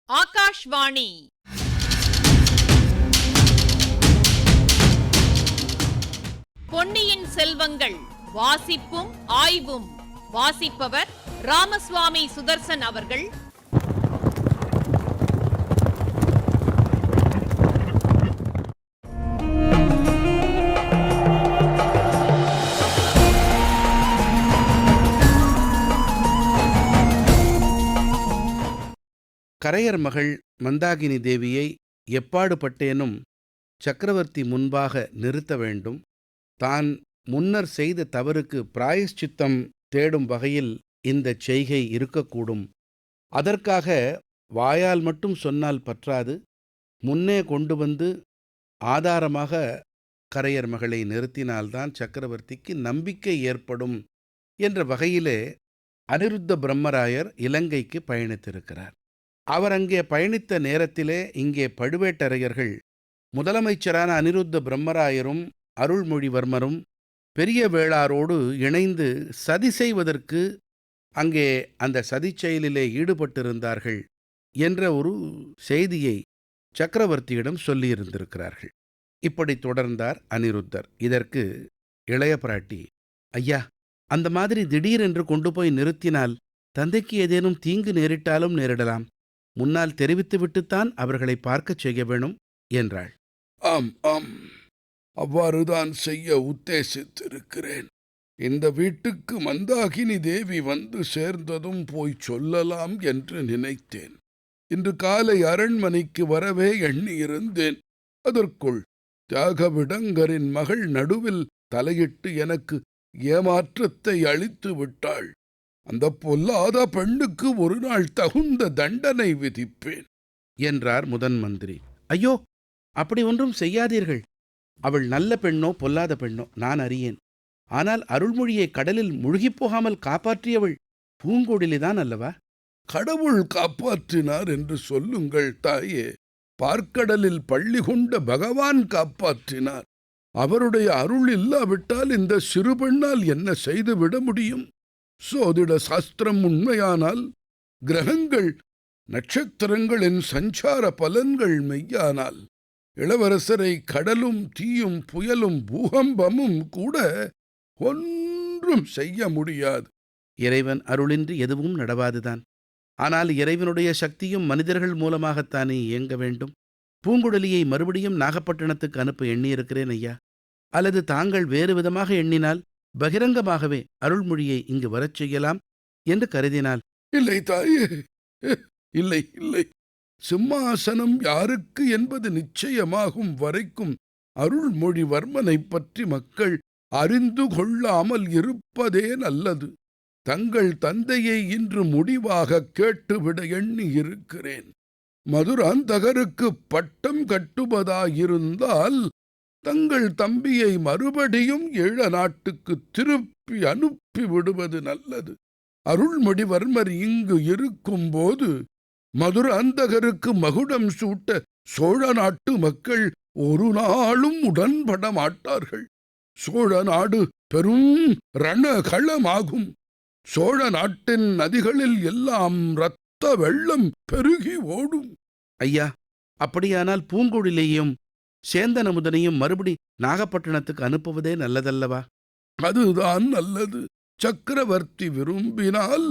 ஆகாஷ்வாணி. பொன்னியின் செல்வங்கள் வாசிப்பும் ஆய்வும். வாசிப்பவர் ராமசுவாமி சுதர்சன் அவர்கள். கரையர் மகள் மந்தாகினி தேவியை எப்பாடுபட்டேனும் சக்கரவர்த்தி முன்பாக நிறுத்த வேண்டும். தான் முன்னர் செய்த தவறுக்கு பிராயஷ்சித்தம் தேடும் வகையில் இந்தச் செய்கை இருக்கக்கூடும். அதற்காக வாயால் மட்டும் சொன்னால் பற்றாது, முன்னே கொண்டு வந்து ஆதாரமாக கரையர் மகளை நிறுத்தினால்தான் சக்கரவர்த்திக்கு நம்பிக்கை ஏற்படும் என்ற வகையிலே அனிருத்த பிரம்மராயர் இலங்கைக்கு பயணித்திருக்கிறார். அவர் அங்கே பயணித்த நேரத்திலே இங்கே பழுவேட்டரையர்கள் முதலமைச்சரான அனிருத்த பிரம்மராயரும் அருள்மொழிவர்மரும் பெரிய வேளாரோடு இணைந்து சதி செய்வதற்கு அங்கே அந்த சதிச் செயலிலே ஈடுபட்டிருந்தார்கள் என்ற ஒரு செய்தியை சக்கரவர்த்தியிடம் சொல்லியிருந்திருக்கிறார்கள். இப்படி தொடர்ந்தார் அனிருத்தர். இதற்கு இளைய பிராட்டி, ஐயா, அந்த மாதிரி திடீரென்று கொண்டு போய் நிறுத்தினால் தந்தைக்கு ஏதேனும் தீங்கு நேரிட்டாலும் நேரிடலாம். முன்னால் தெரிவித்துவிட்டுத்தான் அவர்களை பார்க்கச் செய்ய வேணும் என்றாள். ஆம் ஆம், அவ்வாறுதான் செய்ய உத்தேசித்திருக்கிறேன். இந்த வீட்டுக்கு மந்தாகினி தேவி வந்து சேர்ந்ததும் போய் சொல்லலாம் என்று நினைத்தேன். இன்று காலை அரண்மனைக்கு வரவே எண்ணியிருந்தேன். அதற்குள் தியாகவிடங்கரின் மகள் நடுவில் தலையிட்டு எனக்கு ஏமாற்றத்தை அளித்து விட்டாள். அந்த பொல்லாத பெண்ணுக்கு ஒரு நாள் தகுந்த தண்டனை விதிப்பேன் என்றார் முதன் மந்திரி. ஐயோ, அப்படி ஒன்றும் செய்யாதீர்கள். அவள் நல்ல பெண்ணோ பொல்லாத பெண்ணோ நான் அறியேன். ஆனால் அருள்மொழியை கடலில் முழுகிப் போகாமல் காப்பாற்றியவள் பூங்கொடிலிதான் அல்லவா? கடவுள் காப்பாற்றினார் என்று சொல்லுங்கள் தாயே. பார்க்கடலில் பள்ளி கொண்ட பகவான் காப்பாற்றினார். அவருடைய அருள் இல்லாவிட்டால் இந்த சிறு பெண்ணால் என்ன செய்துவிட முடியும்? சோதிட சாஸ்திரம் உண்மையானால், கிரகங்கள் நட்சத்திரங்களின் சஞ்சார பலன்கள் மெய்யானால், இளவரசரை கடலும் தீயும் புயலும் பூகம்பமும் கூட ஒன்றும் செய்ய முடியாது. இறைவன் அருளின்றி எதுவும் நடவாதுதான். ஆனால் இறைவனுடைய சக்தியும் மனிதர்கள் மூலமாகத்தானே இயங்க வேண்டும். பூங்குழலியை மறுபடியும் நாகப்பட்டினத்துக்கு அனுப்ப எண்ணியிருக்கிறேன் ஐயா. அல்லது தாங்கள் வேறு விதமாக எண்ணினால் பகிரங்கமாகவே அருள்மொழியை இங்கு வரச் செய்யலாம் என்று கருதினால். இல்லை தாயே, இல்லை இல்லை. சிம்மாசனம் யாருக்கு என்பது நிச்சயமாகும் வரைக்கும் அருள்மொழிவர்மனைப் பற்றி மக்கள் அறிந்து கொள்ளாமல் இருப்பதே நல்லது. தங்கள் தந்தையை இன்று முடிவாக கேட்டுவிட எண்ணி இருக்கிறேன். மதுராந்தகருக்கு பட்டம் கட்டுவதாயிருந்தால் தங்கள் தம்பியை மறுபடியும் ஈழ நாட்டுக்கு திருப்பி அனுப்பி விடுவது நல்லது. அருள்மொழிவர்மர் இங்கு இருக்கும்போது மதுராந்தகருக்கு மகுடம் சூட்ட சோழ நாட்டு மக்கள் ஒரு நாளும் உடன்பட மாட்டார்கள். சோழ நாடு பெரும் ரணகளமாகும். சோழ நாட்டின் நதிகளில் எல்லாம் இரத்த வெள்ளம் பெருகி ஓடும். ஐயா, அப்படியானால் பூங்குழலியையும் சேந்தனமுதனையும் மறுபடி நாகப்பட்டினத்துக்கு அனுப்புவதே நல்லதல்லவா? அதுதான் நல்லது. சக்கரவர்த்தி விரும்பினால்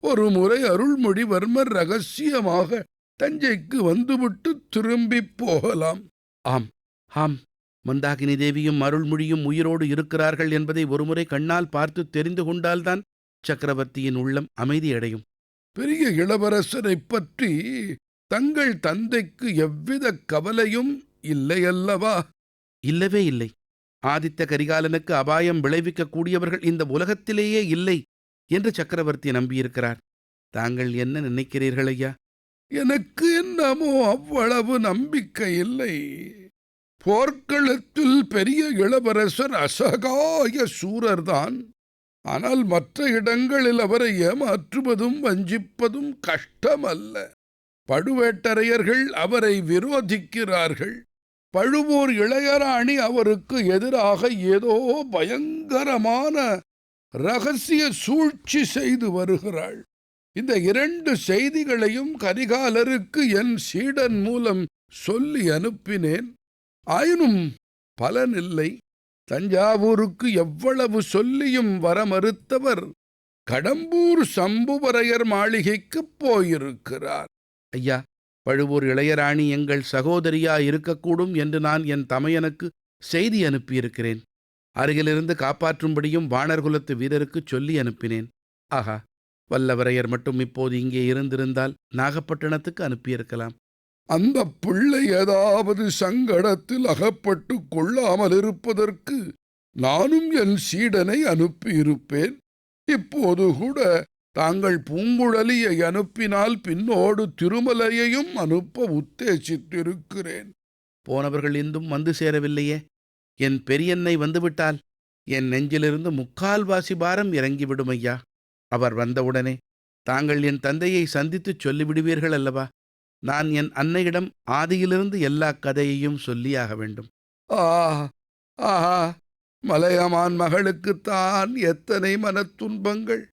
ஒரு முறை அருள்மொழிவர்மர் ரகசியமாக தஞ்சைக்கு வந்துவிட்டு திரும்பி போகலாம். ஆம் ஆம், மந்தாகினி தேவியும் அருள்மொழியும் உயிரோடு இருக்கிறார்கள் என்பதை ஒருமுறை கண்ணால் பார்த்து தெரிந்து கொண்டால்தான் சக்கரவர்த்தியின் உள்ளம் அமைதியடையும். பெரிய இளவரசரைப் பற்றி தங்கள் தந்தைக்கு எவ்வித கவலையும் இல்லையல்லவா? இல்லவே இல்லை. ஆதித்த கரிகாலனுக்கு அபாயம் விளைவிக்கக்கூடியவர்கள் இந்த உலகத்திலேயே இல்லை என்று சக்கரவர்த்தி நம்பியிருக்கிறார். தாங்கள் என்ன நினைக்கிறீர்கள் ஐயா? எனக்கு என்னமோ அவ்வளவு நம்பிக்கை இல்லை. போர்க்களத்தில் பெரிய இளவரசர் அசகாய சூரர்தான். ஆனால் மற்ற இடங்களில் அவரை ஏமாற்றுவதும் வஞ்சிப்பதும் கஷ்டமல்ல. பழுவேட்டரையர்கள் அவரை விரோதிக்கிறார்கள். பழுவூர் இளையராணி அவருக்கு எதிராக ஏதோ பயங்கரமான இரகசிய சூழ்ச்சி செய்து வருகிறாள். இந்த 2 செய்திகளையும் கரிகாலருக்கு என் சீடன் மூலம் சொல்லி அனுப்பினேன். ஆயினும் பலனில்லை. தஞ்சாவூருக்கு எவ்வளவு சொல்லியும் வர மறுத்தவர் கடம்பூர் சம்புவரையர் மாளிகைக்குப் போயிருக்கிறார். ஐயா, பழுவூர் இளையராணி எங்கள் சகோதரியா இருக்கக்கூடும் என்று நான் என் தமையனுக்கு செய்தி அனுப்பியிருக்கிறேன். அருகிலிருந்து காப்பாற்றும்படியும் வாணர்குலத்து வீரருக்குச் சொல்லி அனுப்பினேன். ஆஹா, வல்லவரையர் மட்டும் இப்போது இங்கே இருந்திருந்தால் நாகப்பட்டினத்துக்கு அனுப்பியிருக்கலாம். அந்த பிள்ளை ஏதாவது சங்கடத்தில் அகப்பட்டு கொள்ளாமல் இருப்பதற்கு நானும் என் சீடனை அனுப்பியிருப்பேன். இப்போது கூட தாங்கள் பூங்குழலியை அனுப்பினால் பின்னோடு திருமலையையும் அனுப்ப உத்தேசித்திருக்கிறேன். போனவர்கள் இன்னும் வந்து சேரவில்லையே. என் பெரியன்னை வந்துவிட்டால் என் நெஞ்சிலிருந்து முக்கால்வாசி பாரம் இறங்கிவிடும் ஐயா. அவர் வந்தவுடனே தாங்கள் என் தந்தையை சந்தித்துச் சொல்லிவிடுவீர்கள் அல்லவா? நான் என் அன்னையிடம் ஆதியிலிருந்து எல்லா கதையையும் சொல்லியாக வேண்டும். ஆஹா, மலையமான் மகளுக்குத்தான் எத்தனை மனத்துன்பங்கள்!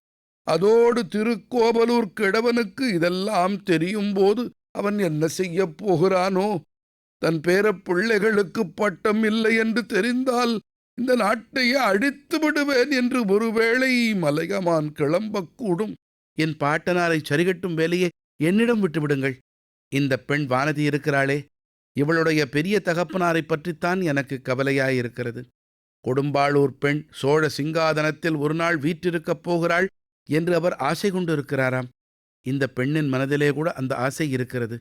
அதோடு திருக்கோவலூர் கிழவனுக்கு இதெல்லாம் தெரியும் போது அவன் என்ன செய்யப் போகிறானோ? தன் பேரப் பிள்ளைகளுக்கு பட்டம் இல்லை என்று தெரிந்தால் இந்த நாட்டையே அழித்து விடுவேன் என்று ஒருவேளை மலையமான் கிளம்பக்கூடும். என் பாட்டனாரை சரிகட்டும் வேலையை என்னிடம் விட்டுவிடுங்கள். இந்த பெண் வானதி இருக்கிறாளே, இவளுடைய பெரிய தகப்பனாரை பற்றித்தான் எனக்கு கவலையாயிருக்கிறது. கொடும்பாளூர் பெண் சோழ சிங்காதனத்தில் ஒரு நாள் வீற்றிருக்கப் போகிறாள் என்று அவர் ஆசை கொண்டிருக்கிறாராம். இந்த பெண்ணின் மனதிலே கூட அந்த ஆசை இருக்கிறது.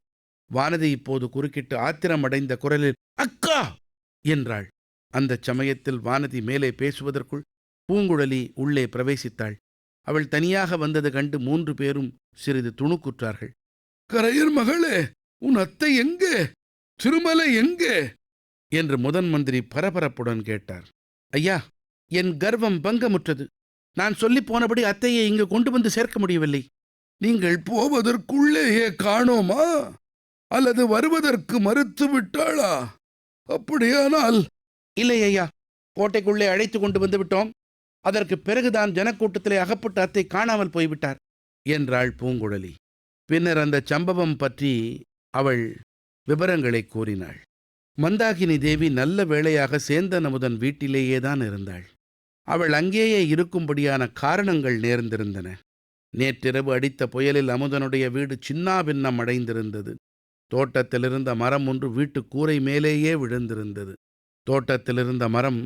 வானதி இப்போது குறுக்கிட்டு ஆத்திரமடைந்த குரலில் அக்கா என்றாள். அந்தச் சமயத்தில் வானதி மேலே பேசுவதற்குள் பூங்குழலி உள்ளே பிரவேசித்தாள். அவள் தனியாக வந்தது கண்டு 3 பேரும் சிறிது துணுக்குற்றார்கள். கரையர் மகளே, உன் அத்தை எங்கே? திருமலை எங்கே? என்று முதன் மந்திரி பரபரப்புடன் கேட்டார். ஐயா, என் கர்வம் பங்கமுற்றது. நான் சொல்லி போனபடி அத்தையை இங்கு கொண்டு வந்து சேர்க்க முடியவில்லை. நீங்கள் போவதற்குள்ளேயே காணோமா? அல்லது வருவதற்கு மறுத்து விட்டாளா? அப்படியானால்... இல்லை ஐயா, கோட்டைக்குள்ளே அழைத்து கொண்டு வந்து விட்டோம். அதற்கு பிறகுதான் ஜனக்கூட்டத்திலே அகப்பட்ட அத்தை காணாமல் போய்விட்டார் என்றாள் பூங்குழலி. பின்னர் அந்த சம்பவம் பற்றி அவள் விவரங்களை கூறினாள். மந்தாகினி தேவி நல்ல வேளையாக சேந்தன் அமுதன் வீட்டிலேயேதான் இருந்தாள். அவள் அங்கேயே இருக்கும்படியான காரணங்கள் நேர்ந்திருந்தன. நேற்றிரவு அடித்த புயலில் அமுதனுடைய வீடு சின்னாபின்னம் அடைந்திருந்தது. தோட்டத்திலிருந்த மரம் ஒன்று வீட்டு கூரை மேலேயே விழுந்திருந்தது. தோட்டத்திலிருந்த மரம்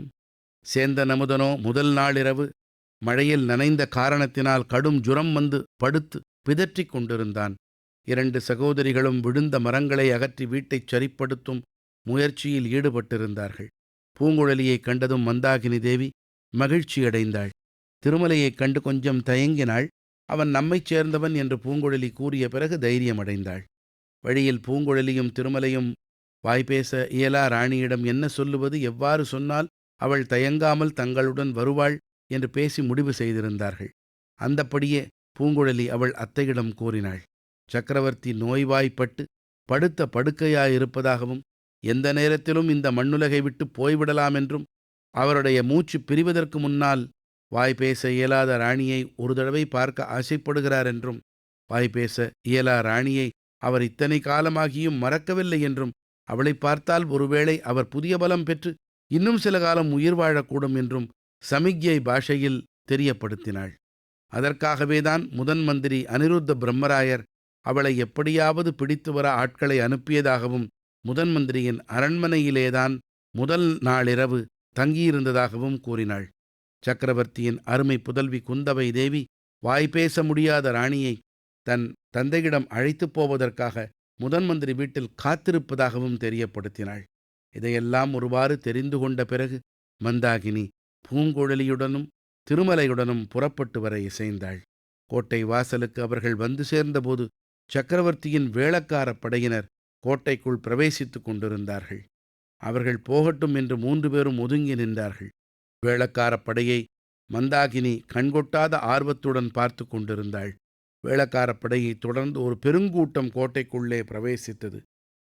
சேந்தன் அமுதனோ முதல் நாளிரவு மழையில் நனைந்த காரணத்தினால் கடும் ஜுரம் வந்து படுத்து பிதற்றிக் கொண்டிருந்தான். 2 சகோதரிகளும் விழுந்த மரங்களை அகற்றி வீட்டைச் சரிப்படுத்தும் முயற்சியில் ஈடுபட்டிருந்தார்கள். பூங்குழலியைக் கண்டதும் மந்தாகினி தேவி மகிழ்ச்சியடைந்தாள். திருமலையைக் கண்டு கொஞ்சம் தயங்கினாள். அவன் நம்மைச் சேர்ந்தவன் என்று பூங்குழலி கூறிய பிறகு தைரியமடைந்தாள். வழியில் பூங்குழலியும் திருமலையும் வாய்பேச இயலா ராணியிடம் என்ன சொல்லுவது, எவ்வாறு சொன்னால் அவள் தயங்காமல் தங்களுடன் வருவாள் என்று பேசி முடிவு செய்திருந்தார்கள். அந்தப்படியே பூங்குழலி அவள் அத்தையிடம் கூறினாள். சக்கரவர்த்தி நோய்வாய்ப்பட்டு படுத்த படுக்கையாயிருப்பதாகவும் எந்த நேரத்திலும் இந்த மண்ணுலகை விட்டு போய்விடலாம் என்றும் அவருடைய மூச்சு பிரிவதற்கு முன்னால் வாய்பேச இயலாத ராணியை ஒரு தடவை பார்க்க ஆசைப்படுகிறார் என்றும் வாய்பேச இயலா ராணியை அவர் இத்தனை காலமாகியும் மறக்கவில்லை என்றும் அவளை பார்த்தால் ஒருவேளை அவர் புதிய பலம் பெற்று இன்னும் சில காலம் உயிர் வாழக்கூடும் என்றும் சமிக்ஞை பாஷையில் தெரியப்படுத்தினாள். அதற்காகவேதான் முதன் மந்திரி அனிருத்த பிரம்மராயர் அவளை எப்படியாவது பிடித்து வர ஆட்களை அனுப்பியதாகவும் முதன் மந்திரியின் அரண்மனையிலேதான் முதல் நாளிரவு தங்கியிருந்ததாகவும் கூறினாள். சக்கரவர்த்தியின் அருமை புதல்வி குந்தவை தேவி வாய்பேச முடியாத ராணியை தன் தந்தையிடம் அழைத்துப் போவதற்காக முதன் மந்திரி வீட்டில் காத்திருப்பதாகவும் தெரியப்படுத்தினாள். இதையெல்லாம் ஒருவாறு தெரிந்து கொண்ட பிறகு மந்தாகினி பூங்குழலியுடனும் திருமலையுடனும் புறப்பட்டு வர இசைந்தாள். கோட்டை வாசலுக்கு அவர்கள் வந்து சேர்ந்தபோது சக்கரவர்த்தியின் வேளக்கார படையினர் கோட்டைக்குள் பிரவேசித்துக் கொண்டிருந்தார்கள். அவர்கள் போகட்டும் என்று 3 பேரும் ஒதுங்கி நின்றார்கள். வேளக்காரப் படையை மந்தாகினி கண்கொட்டாத ஆர்வத்துடன் பார்த்து கொண்டிருந்தாள். வேளக்காரப் படையைத் தொடர்ந்து ஒரு பெருங்கூட்டம் கோட்டைக்குள்ளே பிரவேசித்தது.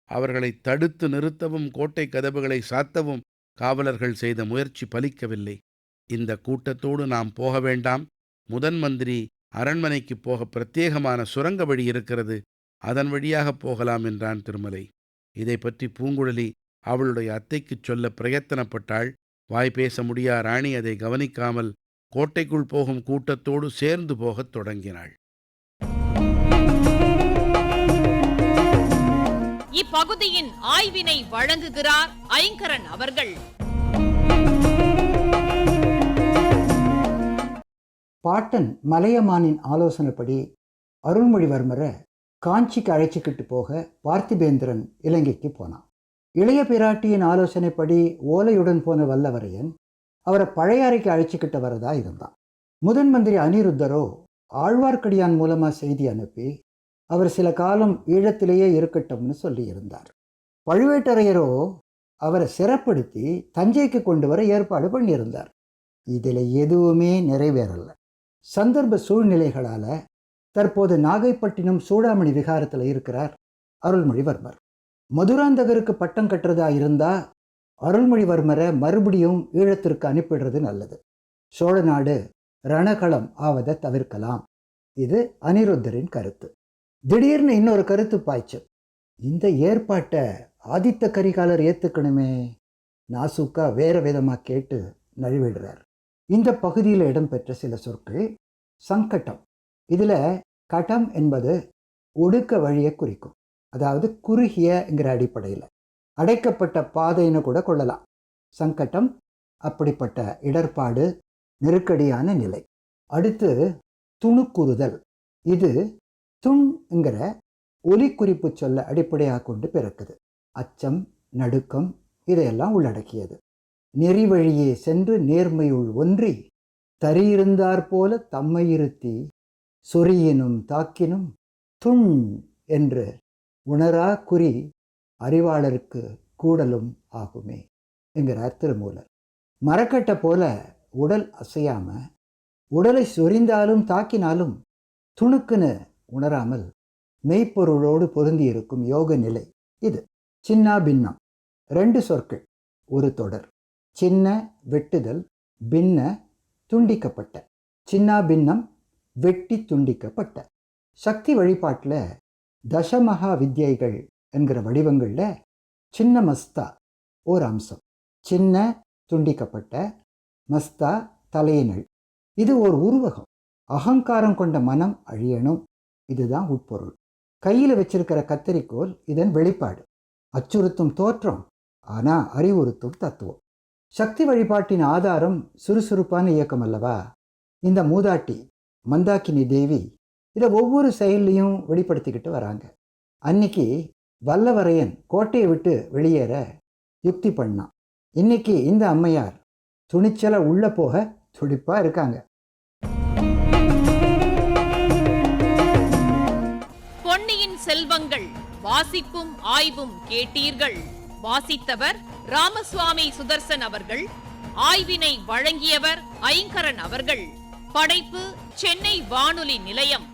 அவர்களை தடுத்து நிறுத்தவும் கோட்டை கதவுகளை சாத்தவும் காவலர்கள் செய்த முயற்சி பலிக்கவில்லை. இந்த கூட்டத்தோடு நாம் போக வேண்டாம், முதன் மந்திரி அரண்மனைக்கு போக பிரத்யேகமான சுரங்க வழி இருக்கிறது, அதன் வழியாக போகலாம் என்றான் திருமலை. இதை பற்றி பூங்குழலி அவளுடைய அத்தைக்குச் சொல்ல பிரயத்தனப்பட்டாள். வாய் பேச முடியா ராணி அதை கவனிக்காமல் கோட்டைக்குள் போகும் கூட்டத்தோடு சேர்ந்து போகத் தொடங்கினாள். இப்பகுதியின் ஆய்வினை வழங்குகிறார் ஐங்கரன் அவர்கள். பாட்டன் மலையமானின் ஆலோசனைப்படி அருள்மொழிவர்மரை காஞ்சிக்கு அழைச்சிக்கிட்டு போக பார்த்திபேந்திரன் இலங்கைக்கு போனான். இளைய பிராட்டியின் ஆலோசனைப்படி ஓலையுடன் போன வல்லவரையன் அவரை பழையாறைக்கு அழைச்சிக்கிட்டு வரதா இருந்தான். முதன் மந்திரி அனிருத்தரோ ஆழ்வார்க்கடியான் மூலமாக செய்தி அனுப்பி அவர் சில காலம் ஈழத்திலேயே இருக்கட்டும்னு சொல்லியிருந்தார். பழுவேட்டரையரோ அவரை சிறப்படுத்தி தஞ்சைக்கு கொண்டு வர ஏற்பாடு பண்ணியிருந்தார். இதில் எதுவுமே நிறைவேறல. சந்தர்ப்ப சூழ்நிலைகளால் தற்போது நாகைப்பட்டினம் சூடாமணி விகாரத்தில் இருக்கிறார் அருள்மொழிவர்மர். மதுராந்தகருக்கு பட்டம் கட்டுறதா இருந்தால் அருள்மொழிவர்மரை மறுபடியும் ஈழத்திற்கு அனுப்பிடுறது நல்லது. சோழ நாடு ரணகளம் ஆவதை தவிர்க்கலாம். இது அனிருத்தரின் கருத்து. திடீர்னு இன்னொரு கருத்து பாய்ச்சு. இந்த ஏற்பாட்டை ஆதித்த கரிகாலர் ஏற்றுக்கணுமே. நாசுக்கா வேற விதமாக கேட்டு நழுவிடுறார். இந்த பகுதியில் இடம்பெற்ற சில சொற்கள் சங்கட்டம். இதில் கட்டம் என்பது ஒடுக்க வழியை குறிக்கும். அதாவது குறுகியங்கிற அடிப்படையில் அடைக்கப்பட்ட பாதைன்னு கூட கொள்ளலாம். சங்கட்டம் அப்படிப்பட்ட இடர்பாடு, நெருக்கடியான நிலை. அடுத்து துணுக்குறுதல். இது துண்ங்கிற ஒலி குறிப்பு சொல்ல அடிப்படையாக கொண்டு பிறக்குது. அச்சம், நடுக்கம் இதையெல்லாம் உள்ளடக்கியது. நெறிவழியே சென்று நேர்மையுள் ஒன்றி தரியிருந்தாற் போல தம்மை இருத்தி சொறியினும் தாக்கினும் துண் என்று உணரா குறி அறிவாளருக்கு கூடலும் ஆகுமே என்கிறார் திருமூலர். மரக்கட்டை போல உடல் அசையாம உடலை சொரிந்தாலும் தாக்கினாலும் துணுக்குன்னு உணராமல் மெய்ப்பொருளோடு பொருந்தி இருக்கும் யோக நிலை இது. சின்னா பின்னம். 2 சொற்கள், ஒரு தொடர். சின்ன வெட்டுதல், பின்ன துண்டிக்கப்பட்ட. சின்னா பின்னம் வெட்டி துண்டிக்கப்பட்ட. சக்தி வழிபாட்டில் தசமகா வித்யைகள் என்கிற வடிவங்களில் சின்ன மஸ்தா ஓர் அம்சம். சின்ன துண்டிக்கப்பட்ட, மஸ்தா தலையினள். இது ஒரு உருவகம். அகங்காரம் கொண்ட மனம் அழியணும், இதுதான் உட்பொருள். கையில் வச்சிருக்கிற கத்தரிக்கோல் இதன் வெளிப்பாடு. அச்சுறுத்தும் தோற்றம், ஆனால் அறிவுறுத்தும் தத்துவம். சக்தி வழிபாட்டின் ஆதாரம் சுறுசுறுப்பான இயக்கம் அல்லவா? இந்த மூதாட்டி மந்தாக்கினி தேவி இதை ஒவ்வொரு செயல்லையும் வெளிப்படுத்திக்கிட்டு வராங்க. அன்னைக்கு வல்லவரையன் கோட்டையை விட்டு வெளியேற யுக்தி பண்ணான். இன்னைக்கு இந்த அம்மையார் துணிச்சலை உள்ள போக துடிப்பா இருக்காங்க. பொன்னியின் செல்வங்கள் வாசிப்பும் ஆய்வும் கேட்டீர்கள். வாசித்தவர் ராமசுவாமி சுதர்சன் அவர்கள். ஆய்வினை வழங்கியவர் ஐங்கரன் அவர்கள். படைப்பு சென்னை வானொலி நிலையம்.